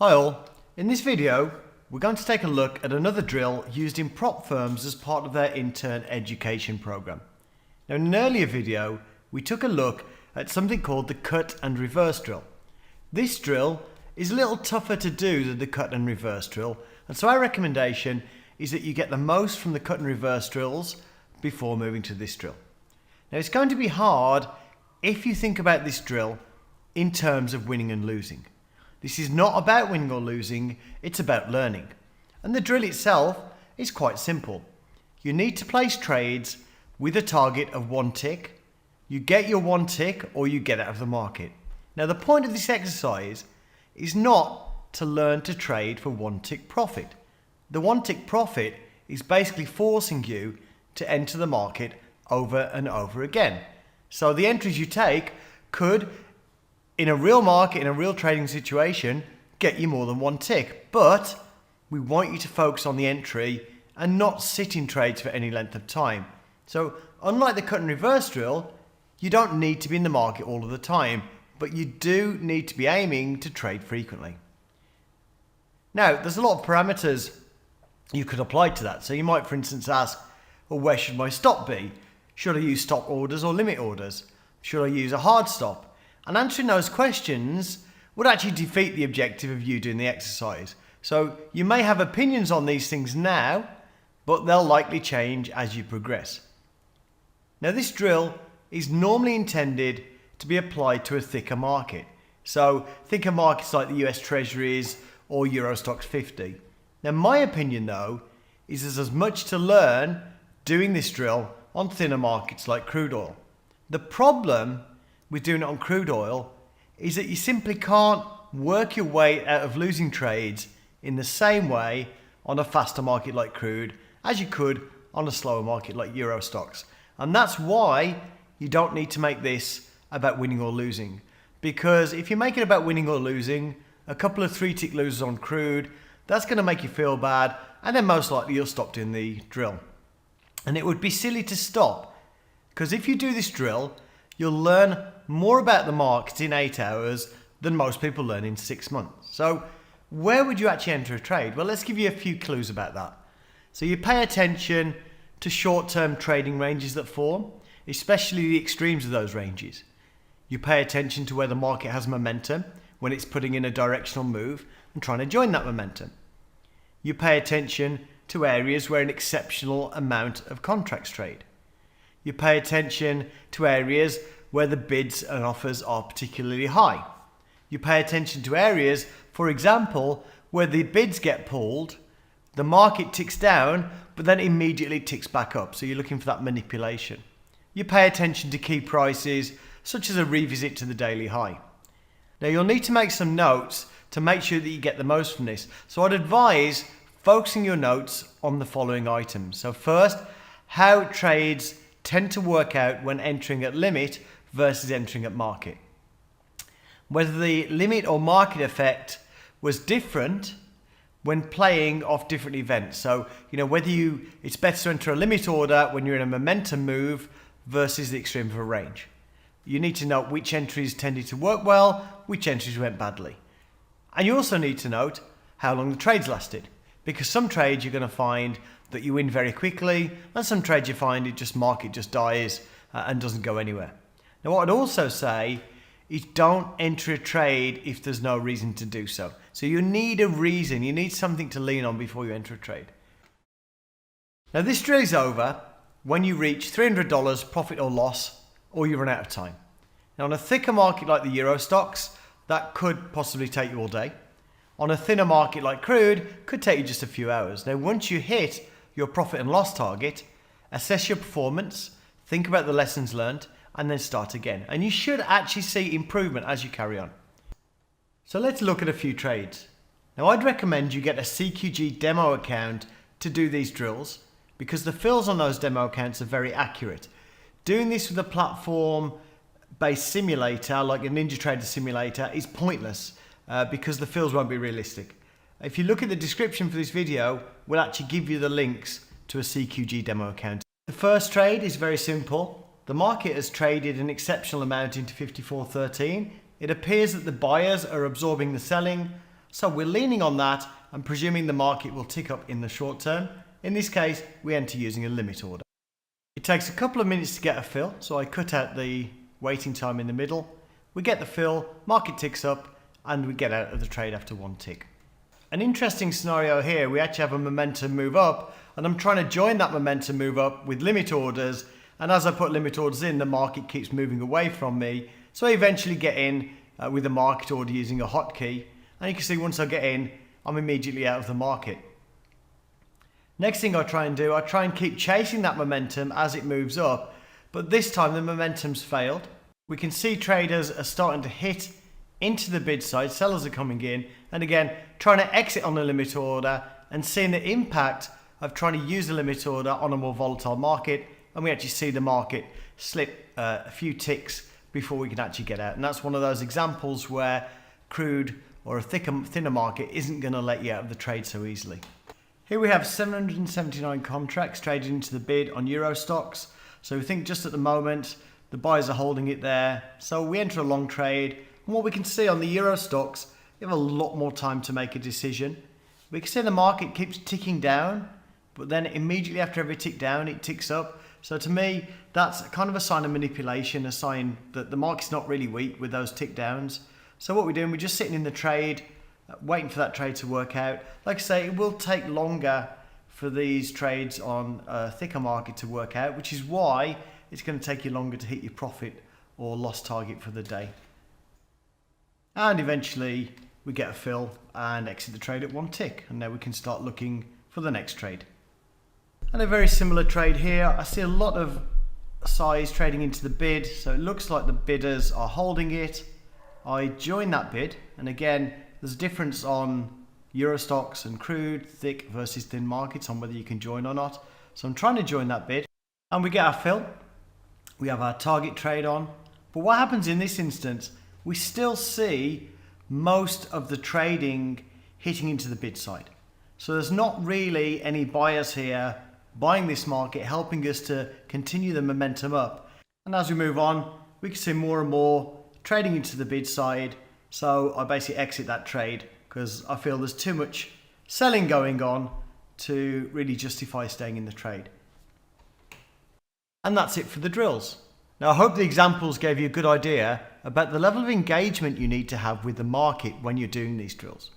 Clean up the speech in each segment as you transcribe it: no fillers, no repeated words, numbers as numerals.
Hi all, in this video we're going to take a look at another drill used in prop firms as part of their intern education program. Now in an earlier video we took a look at something called the cut and reverse drill. This drill is a little tougher to do than the cut and reverse drill, and so our recommendation is that you get the most from the cut and reverse drills before moving to this drill. Now it's going to be hard if you think about this drill in terms of winning and losing. This is not about winning or losing, it's about learning. And the drill itself is quite simple. You need to place trades with a target of 1 tick. You get your 1 tick or you get out of the market. Now the point of this exercise is not to learn to trade for 1 tick profit. The 1 tick profit is basically forcing you to enter the market over and over again. So the entries you take could, in a real market, in a real trading situation, get you more than 1 tick. But we want you to focus on the entry and not sit in trades for any length of time. So unlike the cut and reverse drill, you don't need to be in the market all of the time, but you do need to be aiming to trade frequently. Now, there's a lot of parameters you could apply to that. So you might, for instance, ask, well, where should my stop be? Should I use stop orders or limit orders? Should I use a hard stop? And answering those questions would actually defeat the objective of you doing the exercise. So you may have opinions on these things now, but they'll likely change as you progress. Now this drill is normally intended to be applied to a thicker market. So think of markets like the US Treasuries or Euro Stoxx 50. Now my opinion though is there's as much to learn doing this drill on thinner markets like crude oil. The problem with doing it on crude oil is that you simply can't work your way out of losing trades in the same way on a faster market like crude as you could on a slower market like Euro Stoxx. And that's why you don't need to make this about winning or losing. Because if you make it about winning or losing, a couple of 3-tick losers on crude, that's going to make you feel bad, and then most likely you'll stop doing the drill. And it would be silly to stop, because if you do this drill, you'll learn more about the markets in 8 hours than most people learn in 6 months. So where would you actually enter a trade? Well, let's give you a few clues about that. So you pay attention to short-term trading ranges that form, especially the extremes of those ranges. You pay attention to where the market has momentum when it's putting in a directional move and trying to join that momentum. You pay attention to areas where an exceptional amount of contracts trade. You pay attention to areas where the bids and offers are particularly high. You pay attention to areas, for example, where the bids get pulled, the market ticks down, but then immediately ticks back up. So you're looking for that manipulation. You pay attention to key prices, such as a revisit to the daily high. Now you'll need to make some notes to make sure that you get the most from this. So I'd advise focusing your notes on the following items. So first, how trades tend to work out when entering at limit versus entering at market. Whether the limit or market effect was different when playing off different events. So, whether it's better to enter a limit order when you're in a momentum move versus the extreme of a range. You need to note which entries tended to work well, which entries went badly. And you also need to note how long the trades lasted, because some trades you're going to find that you win very quickly, and some trades you find market just dies and doesn't go anywhere. Now what I'd also say is don't enter a trade if there's no reason to do so. So you need a reason, you need something to lean on before you enter a trade. Now this drill is over when you reach $300 profit or loss, or you run out of time. Now on a thicker market like the Euro Stoxx, that could possibly take you all day. On a thinner market like crude, could take you just a few hours. Now once you hit your profit and loss target, assess your performance, think about the lessons learned, and then start again. And you should actually see improvement as you carry on. So let's look at a few trades. Now I'd recommend you get a CQG demo account to do these drills, because the fills on those demo accounts are very accurate. Doing this with a platform-based simulator like a NinjaTrader simulator is pointless because the fills won't be realistic. If you look at the description for this video, we'll actually give you the links to a CQG demo account. The first trade is very simple. The market has traded an exceptional amount into 54.13. It appears that the buyers are absorbing the selling, So we're leaning on that and presuming the market will tick up in the short term. In this case, we enter using a limit order. It takes a couple of minutes to get a fill, so I cut out the waiting time in the middle. We get the fill, market ticks up, and we get out of the trade after one tick. An interesting scenario here, we actually have a momentum move up, and I'm trying to join that momentum move up with limit orders, and as I put limit orders in, the market keeps moving away from me, so I eventually get in with a market order using a hotkey, and you can see once I get in, I'm immediately out of the market. Next thing I try and do, I try and keep chasing that momentum as it moves up, but this time the momentum's failed. We can see traders are starting to hit into the bid side, sellers are coming in, and again, trying to exit on a limit order and seeing the impact of trying to use a limit order on a more volatile market, and we actually see the market slip a few ticks before we can actually get out. And that's one of those examples where crude or a thinner market isn't going to let you out of the trade so easily. Here we have 779 contracts traded into the bid on Euro stocks. So we think just at the moment, the buyers are holding it there. So we enter a long trade. And what we can see on the Euro stocks, you have a lot more time to make a decision. We can see the market keeps ticking down, but then immediately after every tick down, it ticks up. So to me, that's kind of a sign of manipulation, a sign that the market's not really weak with those tick downs. So what we're doing, we're just sitting in the trade, waiting for that trade to work out. Like I say, it will take longer for these trades on a thicker market to work out, which is why it's going to take you longer to hit your profit or loss target for the day. And eventually we get a fill and exit the trade at one tick, and now we can start looking for the next trade. And a very similar trade here. I see a lot of size trading into the bid, so it looks like the bidders are holding it. I join that bid, and again, there's a difference on Euro stocks and crude, thick versus thin markets on whether you can join or not. So I'm trying to join that bid, and we get our fill. We have our target trade on. But what happens in this instance, we still see most of the trading hitting into the bid side. So there's not really any buyers here buying this market, helping us to continue the momentum up. And as we move on, we can see more and more trading into the bid side. So I basically exit that trade because I feel there's too much selling going on to really justify staying in the trade. And that's it for the drills. Now I hope the examples gave you a good idea about the level of engagement you need to have with the market when you're doing these drills.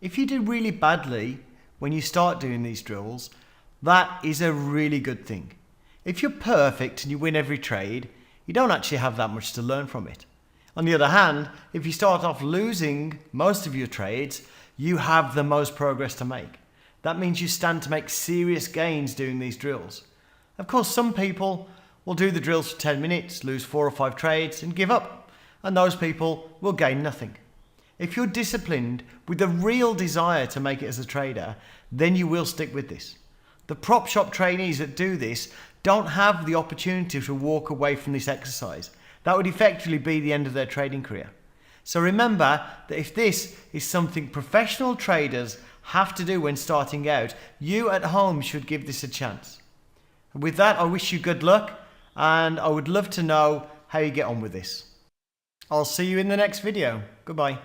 If you do really badly when you start doing these drills, that is a really good thing. If you're perfect and you win every trade, you don't actually have that much to learn from it. On the other hand, if you start off losing most of your trades, you have the most progress to make. That means you stand to make serious gains doing these drills. Of course, some people will do the drills for 10 minutes, lose 4 or 5 trades and give up. And those people will gain nothing. If you're disciplined with a real desire to make it as a trader, then you will stick with this. The prop shop trainees that do this don't have the opportunity to walk away from this exercise. That would effectively be the end of their trading career. So remember that if this is something professional traders have to do when starting out, you at home should give this a chance. With that, I wish you good luck, and I would love to know how you get on with this. I'll see you in the next video. Goodbye.